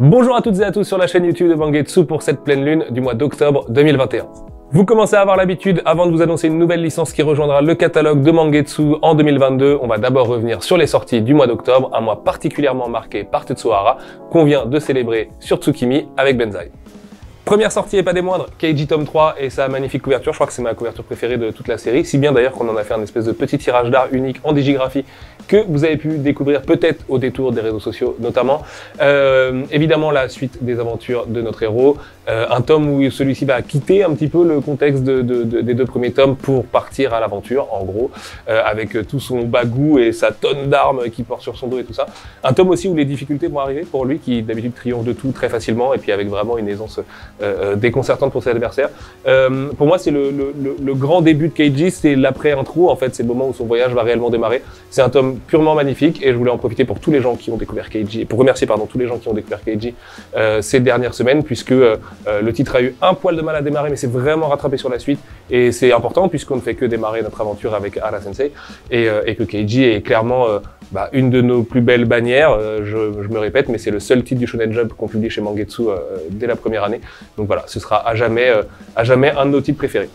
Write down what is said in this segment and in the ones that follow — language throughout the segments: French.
Bonjour à toutes et à tous sur la chaîne YouTube de Mangetsu pour cette pleine lune du mois d'octobre 2021. Vous commencez à avoir l'habitude, avant de vous annoncer une nouvelle licence qui rejoindra le catalogue de Mangetsu en 2022, on va d'abord revenir sur les sorties du mois d'octobre, un mois particulièrement marqué par Tetsuhara, qu'on vient de célébrer sur Tsukimi avec Benzaï. Première sortie et pas des moindres, Keiji tome 3 et sa magnifique couverture, je crois que c'est ma couverture préférée de toute la série, si bien d'ailleurs qu'on en a fait un espèce de petit tirage d'art unique en digigraphie que vous avez pu découvrir peut-être au détour des réseaux sociaux notamment. Évidemment la suite des aventures de notre héros, un tome où celui-ci va quitter un petit peu le contexte des deux premiers tomes pour partir à l'aventure en gros, avec tout son bagou et sa tonne d'armes qu'il porte sur son dos et tout ça. Un tome aussi où les difficultés vont arriver pour lui qui d'habitude triomphe de tout très facilement et puis avec vraiment une aisance déconcertante pour ses adversaires. Pour moi c'est le grand début de Keiji, c'est l'après-intro en fait, c'est le moment où son voyage va réellement démarrer. C'est un tome purement magnifique et je voulais en profiter pour tous les gens qui ont découvert Keiji, pour remercier tous les gens qui ont découvert Keiji ces dernières semaines puisque le titre a eu un poil de mal à démarrer mais c'est vraiment rattrapé sur la suite et c'est important puisqu'on ne fait que démarrer notre aventure avec Hara Sensei et que Keiji est clairement une de nos plus belles bannières, je me répète, mais c'est le seul titre du Shonen Jump qu'on publie chez Mangetsu dès la première année. Donc voilà, ce sera à jamais un de nos titres préférés.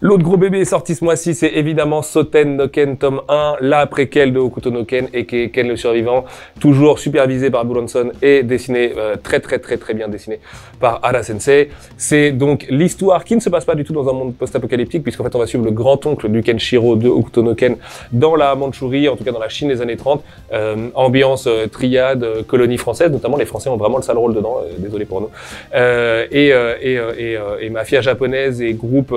L'autre gros bébé sorti ce mois-ci, c'est évidemment Soten no Ken tome 1, la préquelle de Hokuto no Ken et Ken le survivant, toujours supervisé par Buronson et dessiné très bien dessiné par Hara Sensei. C'est donc l'histoire qui ne se passe pas du tout dans un monde post-apocalyptique puisqu'en fait on va suivre le grand-oncle du Kenshiro de Hokuto no Ken dans la Mandchourie, en tout cas dans la Chine des années 30, ambiance triade, colonie française, notamment les Français ont vraiment le sale rôle dedans, désolé pour nous, et mafia japonaise et groupe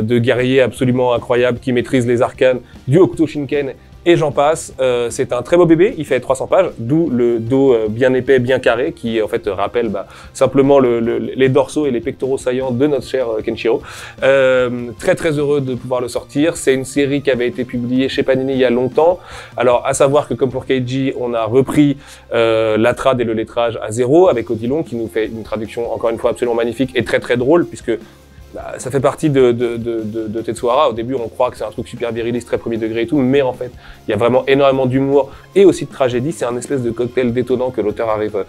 de guerriers absolument incroyables qui maîtrisent les arcanes du Hokuto Shinken et j'en passe. C'est un très beau bébé, il fait 300 pages, d'où le dos bien épais, bien carré, qui en fait rappelle simplement les dorsaux et les pectoraux saillants de notre cher Kenshiro. Très heureux de pouvoir le sortir. C'est une série qui avait été publiée chez Panini il y a longtemps. Alors à savoir que comme pour Keiji, on a repris la trad et le lettrage à zéro avec Odilon qui nous fait une traduction encore une fois absolument magnifique et très drôle puisque ça fait partie de Tetsuhara. Au début, on croit que c'est un truc super viriliste, très premier degré et tout, mais en fait, il y a vraiment énormément d'humour et aussi de tragédie. C'est un espèce de cocktail détonnant que l'auteur arrive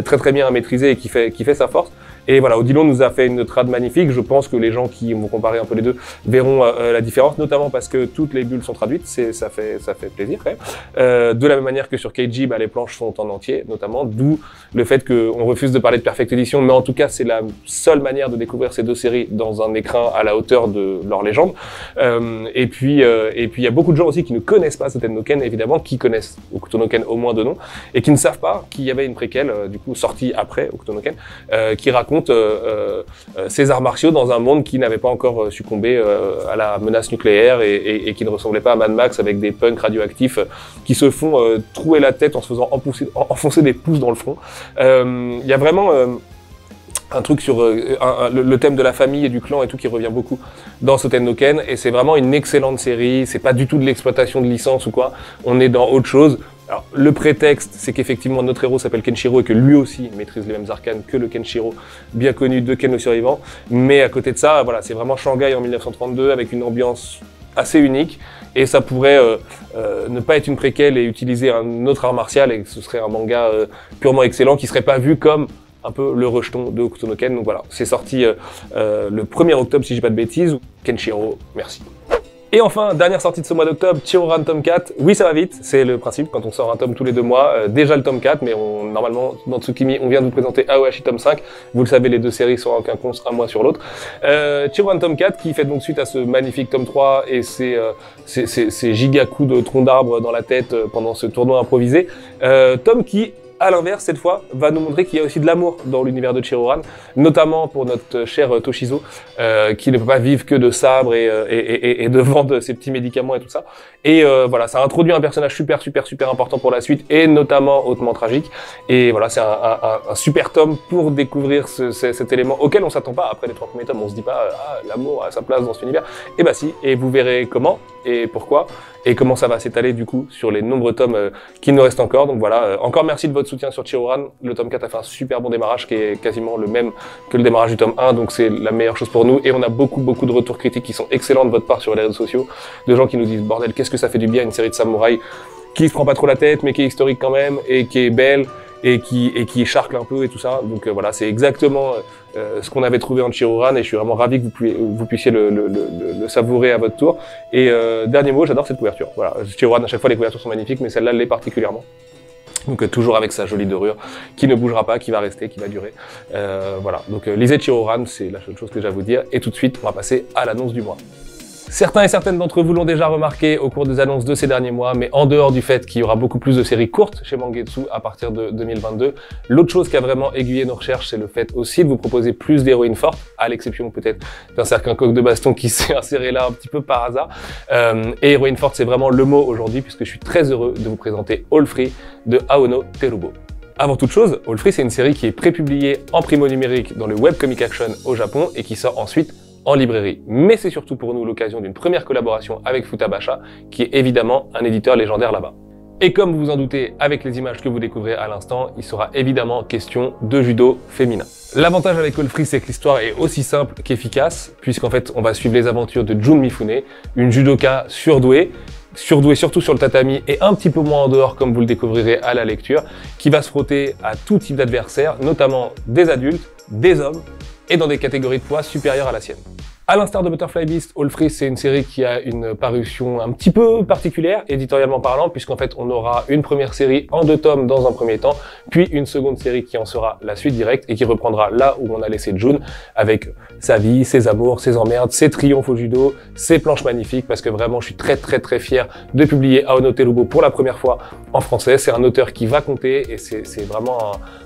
très bien à maîtriser et qui fait sa force. Et voilà, Odilon nous a fait une trad magnifique. Je pense que les gens qui vont comparer un peu les deux verront la différence, notamment parce que toutes les bulles sont traduites. Ça fait plaisir quand même. De la même manière que sur Keiji, les planches sont en entier, notamment, d'où le fait qu'on refuse de parler de Perfect Edition, mais en tout cas, c'est la seule manière de découvrir ces deux séries dans un écrin à la hauteur de leur légende. Et puis, il y a beaucoup de gens aussi qui ne connaissent pas Soten no Ken, évidemment, qui connaissent Hokuto no Ken au moins de nom, et qui ne savent pas qu'il y avait une préquelle, du coup, sortie après Hokuto no Ken, qui raconte ces arts martiaux dans un monde qui n'avait pas encore succombé à la menace nucléaire et qui ne ressemblait pas à Mad Max avec des punks radioactifs qui se font trouer la tête en se faisant enfoncer des pouces dans le front. Il y a vraiment un truc sur le thème de la famille et du clan et tout qui revient beaucoup dans Soten no Ken et c'est vraiment une excellente série, c'est pas du tout de l'exploitation de licence ou quoi, on est dans autre chose. Alors, le prétexte, c'est qu'effectivement notre héros s'appelle Kenshiro et que lui aussi maîtrise les mêmes arcanes que le Kenshiro bien connu de Ken le survivant, mais à côté de ça, voilà, c'est vraiment Shanghai en 1932 avec une ambiance assez unique et ça pourrait ne pas être une préquelle et utiliser un autre art martial et ce serait un manga purement excellent qui serait pas vu comme un peu le rejeton de Hokuto no Ken. Donc voilà, c'est sorti le 1er octobre si je dis pas de bêtises. Kenshiro, merci. Et enfin, dernière sortie de ce mois d'octobre, Chirouran tome 4. Oui, ça va vite, c'est le principe quand on sort un tome tous les 2 mois. Déjà le tome 4, mais normalement, dans Tsukimi, on vient de vous présenter Aohashi tome 5. Vous le savez, les deux séries sont en quinconce un mois sur l'autre. Chirouran tome 4 qui fait donc suite à ce magnifique tome 3 et ces giga coups de tronc d'arbre dans la tête pendant ce tournoi improvisé. Tome qui, à l'inverse, cette fois, va nous montrer qu'il y a aussi de l'amour dans l'univers de Chirouran, notamment pour notre cher Toshizo, qui ne peut pas vivre que de sabres et de vendre ses petits médicaments et tout ça. Et voilà, ça introduit un personnage super important pour la suite, et notamment hautement tragique. Et voilà, c'est un super tome pour découvrir cet élément auquel on s'attend pas après les 3 premiers tomes. On se dit pas, ah, l'amour a sa place dans cet univers. Et bah si, et vous verrez comment, et pourquoi, et comment ça va s'étaler du coup sur les nombreux tomes qui nous restent encore. Donc voilà, encore merci de votre soutien sur Chirouran. Le tome 4 a fait un super bon démarrage qui est quasiment le même que le démarrage du tome 1, donc c'est la meilleure chose pour nous. Et on a beaucoup de retours critiques qui sont excellents de votre part sur les réseaux sociaux, de gens qui nous disent bordel, qu'est-ce que ça fait du bien une série de samouraïs qui se prend pas trop la tête mais qui est historique quand même et qui est belle et qui charcle un peu et tout ça. Donc voilà, c'est exactement ce qu'on avait trouvé en Chirouran et je suis vraiment ravi que vous puissiez le savourer à votre tour. Et dernier mot, j'adore cette couverture. Voilà, Chirouran, à chaque fois les couvertures sont magnifiques, mais celle-là l'est particulièrement. Donc toujours avec sa jolie dorure, qui ne bougera pas, qui va rester, qui va durer. Voilà, donc lisez Chirouran, c'est la seule chose que j'ai à vous dire. Et tout de suite, on va passer à l'annonce du mois. Certains et certaines d'entre vous l'ont déjà remarqué au cours des annonces de ces derniers mois, mais en dehors du fait qu'il y aura beaucoup plus de séries courtes chez Mangetsu à partir de 2022, l'autre chose qui a vraiment aiguillé nos recherches, c'est le fait aussi de vous proposer plus d'héroïnes fortes, à l'exception peut-être d'un certain coq de baston qui s'est inséré là un petit peu par hasard. Et héroïne forte, c'est vraiment le mot aujourd'hui, puisque je suis très heureux de vous présenter All Free de Aono Terubo. Avant toute chose, All Free, c'est une série qui est prépubliée en primo numérique dans le webcomic action au Japon et qui sort ensuite en librairie. Mais c'est surtout pour nous l'occasion d'une première collaboration avec Futabasha, qui est évidemment un éditeur légendaire là-bas. Et comme vous vous en doutez, avec les images que vous découvrez à l'instant, il sera évidemment question de judo féminin. L'avantage avec All Free, c'est que l'histoire est aussi simple qu'efficace, puisqu'en fait, on va suivre les aventures de Jun Mifune, une judoka surdouée surtout sur le tatami et un petit peu moins en dehors, comme vous le découvrirez à la lecture, qui va se frotter à tout type d'adversaires, notamment des adultes, des hommes, et dans des catégories de poids supérieures à la sienne. À l'instar de Butterfly Beast, All Free, c'est une série qui a une parution un petit peu particulière, éditorialement parlant, puisqu'en fait, on aura une première série en 2 tomes dans un premier temps, puis une seconde série qui en sera la suite directe et qui reprendra là où on a laissé Jun, avec sa vie, ses amours, ses emmerdes, ses triomphes au judo, ses planches magnifiques, parce que vraiment, je suis très fier de publier Aono Terubo pour la première fois en français. C'est un auteur qui va compter et c'est vraiment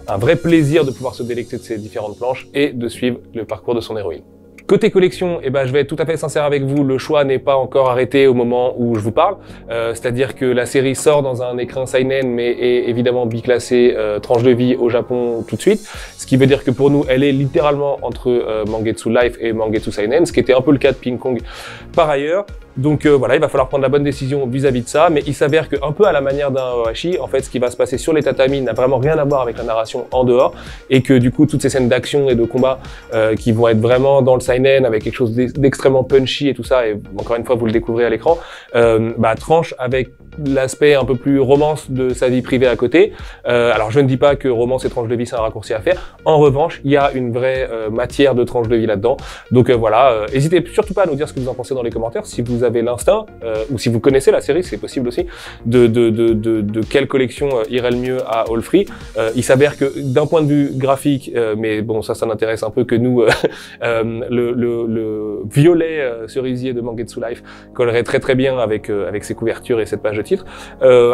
un vrai plaisir de pouvoir se délecter de ces différentes planches et de suivre le parcours de son héroïne. Côté collection, je vais être tout à fait sincère avec vous, le choix n'est pas encore arrêté au moment où je vous parle. C'est-à-dire que la série sort dans un écrin seinen, mais est évidemment biclassée tranche de vie au Japon tout de suite. Ce qui veut dire que pour nous, elle est littéralement entre Mangetsu Life et Mangetsu Seinen, ce qui était un peu le cas de Ping Pong par ailleurs. Donc voilà, il va falloir prendre la bonne décision vis-à-vis de ça, mais il s'avère que un peu à la manière d'un Ohashi, en fait, ce qui va se passer sur les tatamis n'a vraiment rien à voir avec la narration en dehors, et que du coup, toutes ces scènes d'action et de combat qui vont être vraiment dans le seinen avec quelque chose d'extrêmement punchy et tout ça, et encore une fois, vous le découvrez à l'écran, tranche avec l'aspect un peu plus romance de sa vie privée à côté. Alors je ne dis pas que romance et tranche de vie c'est un raccourci à faire. En revanche, il y a une vraie matière de tranche de vie là-dedans. Donc voilà, n'hésitez surtout pas à nous dire ce que vous en pensez dans les commentaires. Si vous avez l'instinct ou si vous connaissez la série, c'est possible aussi, de quelle collection irait le mieux à All Free. Il s'avère que d'un point de vue graphique, mais bon ça n'intéresse un peu que nous, le violet cerisier de Mangetsu Life collerait très bien avec ses couvertures et cette page de titre.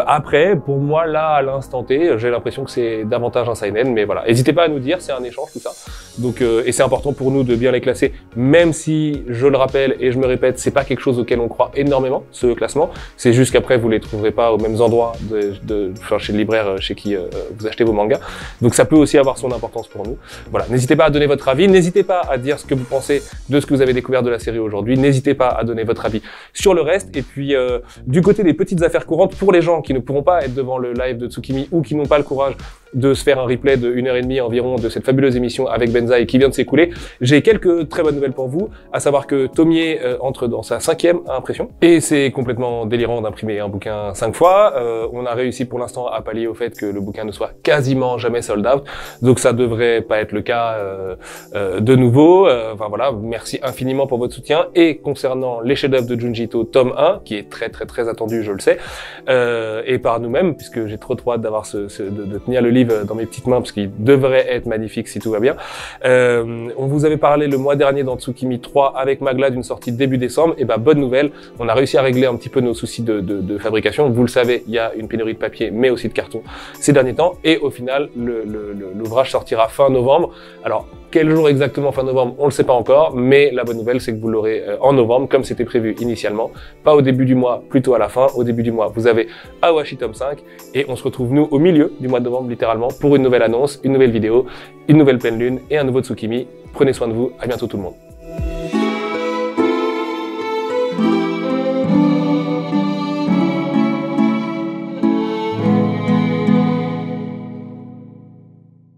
Après, pour moi, là, à l'instant T, j'ai l'impression que c'est davantage un seinen, mais voilà. N'hésitez pas à nous dire, c'est un échange, tout ça. Donc, et c'est important pour nous de bien les classer, même si, je le rappelle et je me répète, c'est pas quelque chose auquel on croit énormément, ce classement. C'est juste qu'après, vous les trouverez pas aux mêmes endroits chez le libraire chez qui vous achetez vos mangas. Donc, ça peut aussi avoir son importance pour nous. Voilà. N'hésitez pas à donner votre avis. N'hésitez pas à dire ce que vous pensez de ce que vous avez découvert de la série aujourd'hui. N'hésitez pas à donner votre avis sur le reste. Et puis, du côté des petites affaires courantes, pour les gens qui ne pourront pas être devant le live de Tsukimi ou qui n'ont pas le courage de se faire un replay de 1h30 environ de cette fabuleuse émission avec Benzaï qui vient de s'écouler, j'ai quelques très bonnes nouvelles pour vous, à savoir que Tomie entre dans sa 5e impression, et c'est complètement délirant d'imprimer un bouquin 5 fois. On a réussi pour l'instant à pallier au fait que le bouquin ne soit quasiment jamais sold out, donc ça devrait pas être le cas de nouveau. Enfin voilà, merci infiniment pour votre soutien. Et concernant les chefs-d'œuvre de Junji Ito, tome 1, qui est très attendu, je le sais, et par nous-mêmes, puisque j'ai trop hâte d'avoir de tenir le livre dans mes petites mains, parce qu'il devrait être magnifique si tout va bien. On vous avait parlé le mois dernier dans Tsukimi 3 avec Magla d'une sortie début décembre, et bonne nouvelle, on a réussi à régler un petit peu nos soucis de fabrication. Vous le savez, il y a une pénurie de papier, mais aussi de carton ces derniers temps, et au final, l'ouvrage sortira fin novembre. Alors, quel jour exactement fin novembre, on le sait pas encore, mais la bonne nouvelle, c'est que vous l'aurez en novembre, comme c'était prévu initialement. Pas au début du mois, plutôt à la fin. Au début du mois, vous avez Awashi tome 5, et on se retrouve, nous, au milieu du mois de novembre, littéralement, pour une nouvelle annonce, une nouvelle vidéo, une nouvelle pleine lune et un nouveau Tsukimi. Prenez soin de vous, à bientôt tout le monde.